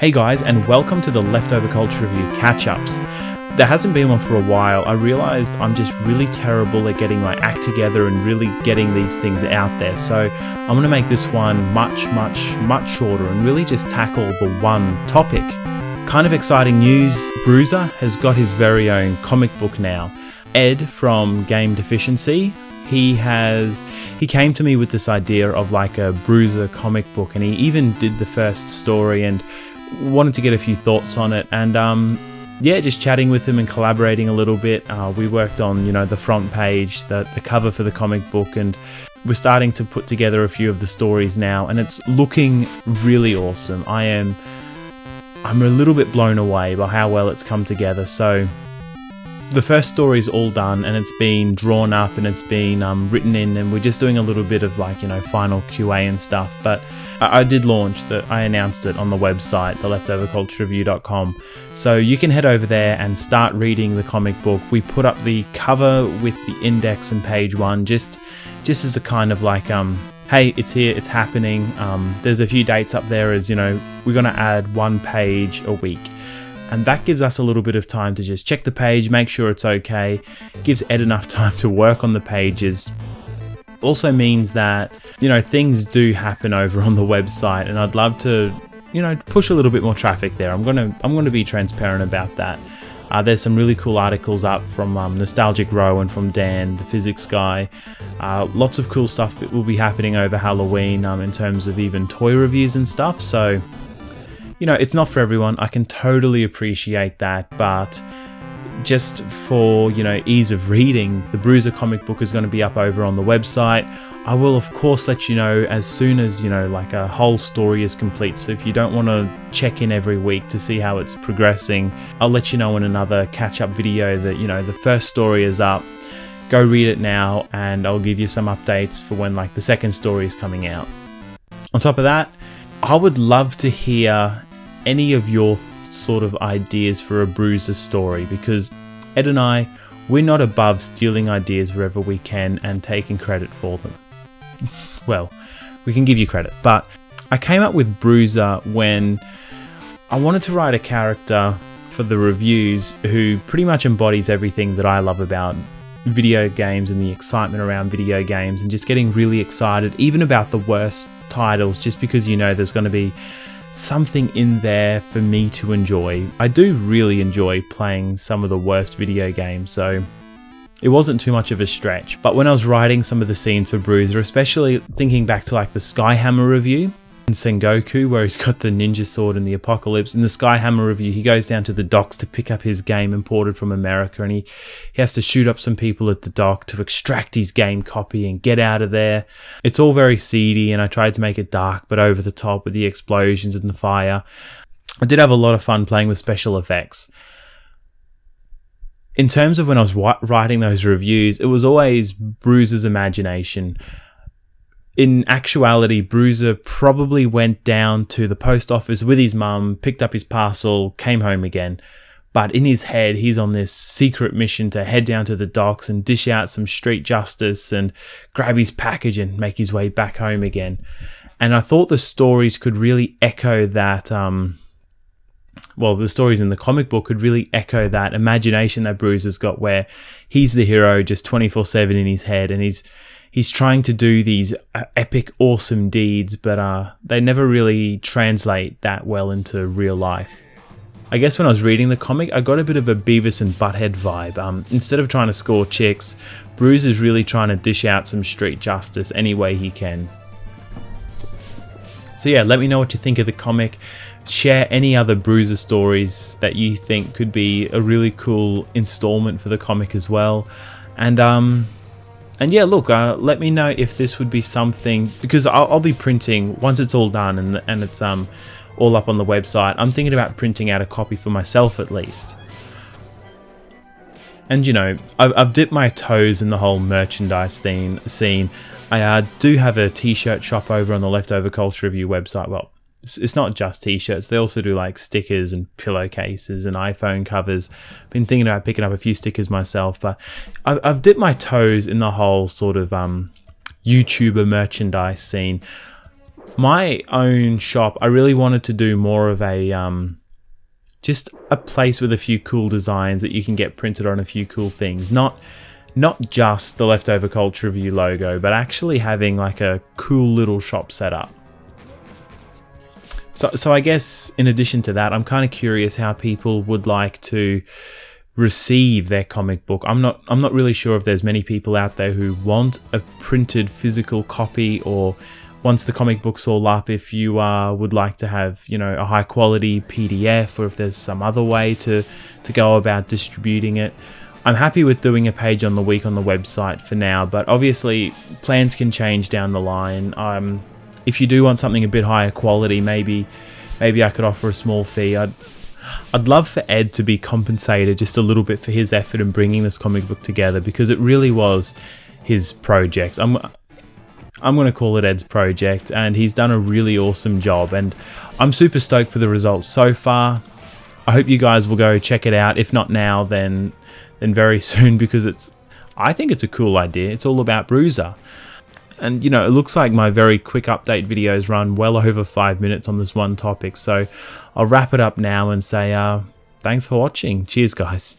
Hey guys, and welcome to the Leftover Culture Review Catch-Ups. There hasn't been one for a while. I realized I'm just really terrible at getting my act together and really getting these things out there. So I'm going to make this one much shorter and really just tackle the one topic. Kind of exciting news, Bruiser has got his very own comic book now. Ed from Game Deficiency, he came to me with this idea of like a Bruiser comic book, and he even did the first story and wanted to get a few thoughts on it. And yeah, just chatting with him and collaborating a little bit. We worked on, the front page, the cover for the comic book, and we're starting to put together a few of the stories now, and it's looking really awesome. I'm a little bit blown away by how well it's come together. So the first story is all done, and it's been drawn up and it's been written in, and we're just doing a little bit of final QA and stuff. But I did launch that. I announced it on the website, theleftoverculturereview.com. So you can head over there and start reading the comic book. We put up the cover with the index and page one, just as a kind of hey, it's here, it's happening. There's a few dates up there, as we're going to add one page a week. And that gives us a little bit of time to just check the page, make sure it's okay. Gives Ed enough time to work on the pages. Also means that, things do happen over on the website, and I'd love to, push a little bit more traffic there. I'm gonna be transparent about that. There's some really cool articles up from Nostalgic Row and from Dan, the physics guy. Lots of cool stuff that will be happening over Halloween in terms of even toy reviews and stuff. So, it's not for everyone. I can totally appreciate that, but just for ease of reading, the Bruiser comic book is going to be up over on the website. I will of course let you know as soon as a whole story is complete. So if you don't want to check in every week to see how it's progressing, I'll let you know in another catch-up video that the first story is up. Go read it now, and I'll give you some updates for when the second story is coming out. On top of that, I would love to hear any of your sort of ideas for a Bruiser story, because Ed and we're not above stealing ideas wherever we can and taking credit for them. Well, we can give you credit, but I came up with Bruiser when I wanted to write a character for the reviews who pretty much embodies everything that I love about video games and the excitement around video games, and just getting really excited even about the worst titles, just because there's going to be something in there for me to enjoy. I do really enjoy playing some of the worst video games, so it wasn't too much of a stretch. But when I was writing some of the scenes for Bruiser, especially thinking back to the Skyhammer review in Sengoku, where he's got the ninja sword in the apocalypse, in the Skyhammer review he goes down to the docks to pick up his game imported from America, and he has to shoot up some people at the dock to extract his game copy and get out of there. It's all very seedy, and I tried to make it dark but over the top with the explosions and the fire. I did have a lot of fun playing with special effects. In terms of when I was writing those reviews, it was always Bruiser's imagination. In actuality, Bruiser probably went down to the post office with his mum, picked up his parcel, came home again. But in his head, he's on this secret mission to head down to the docks and dish out some street justice and grab his package and make his way back home again. And I thought the stories could really echo that, the stories in the comic book could really echo that imagination that Bruiser's got, where he's the hero just 24/7 in his head, and he's trying to do these epic, awesome deeds, but they never really translate that well into real life. I guess when I was reading the comic, I got a bit of a Beavis and Butthead vibe. Instead of trying to score chicks, Bruiser's really trying to dish out some street justice any way he can. So yeah, let me know what you think of the comic. Share any other Bruiser stories that you think could be a really cool installment for the comic as well. And yeah, look, let me know if this would be something, because I'll be printing, once it's all done and it's all up on the website, I'm thinking about printing out a copy for myself at least. And I've dipped my toes in the whole merchandise scene. I do have a t-shirt shop over on the Leftover Culture Review website. Well, it's not just t-shirts, they also do stickers and pillowcases and iPhone covers. Been thinking about picking up a few stickers myself, but I've dipped my toes in the whole sort of YouTuber merchandise scene. My own shop, I really wanted to do more of a just a place with a few cool designs that you can get printed on a few cool things. Not just the Leftover Culture Review logo, but actually having like a cool little shop set up. So I guess in addition to that, I'm kind of curious how people would like to receive their comic book. I'm not really sure if there's many people out there who want a printed physical copy, or once the comic book's all up, if you would like to have, you know, a high quality PDF, or if there's some other way to go about distributing it. I'm happy with doing a page on the week on the website for now, but obviously plans can change down the line. If you do want something a bit higher quality, maybe I could offer a small fee. I'd love for Ed to be compensated just a little bit for his effort in bringing this comic book together, because it really was his project. I'm going to call it Ed's project, and he's done a really awesome job, and I'm super stoked for the results so far. I hope you guys will go check it out. If not now, then very soon, because I think it's a cool idea. It's all about Bruiser. And, you know, it looks like my very quick update videos run well over 5 minutes on this one topic. So I'll wrap it up now and say thanks for watching. Cheers, guys.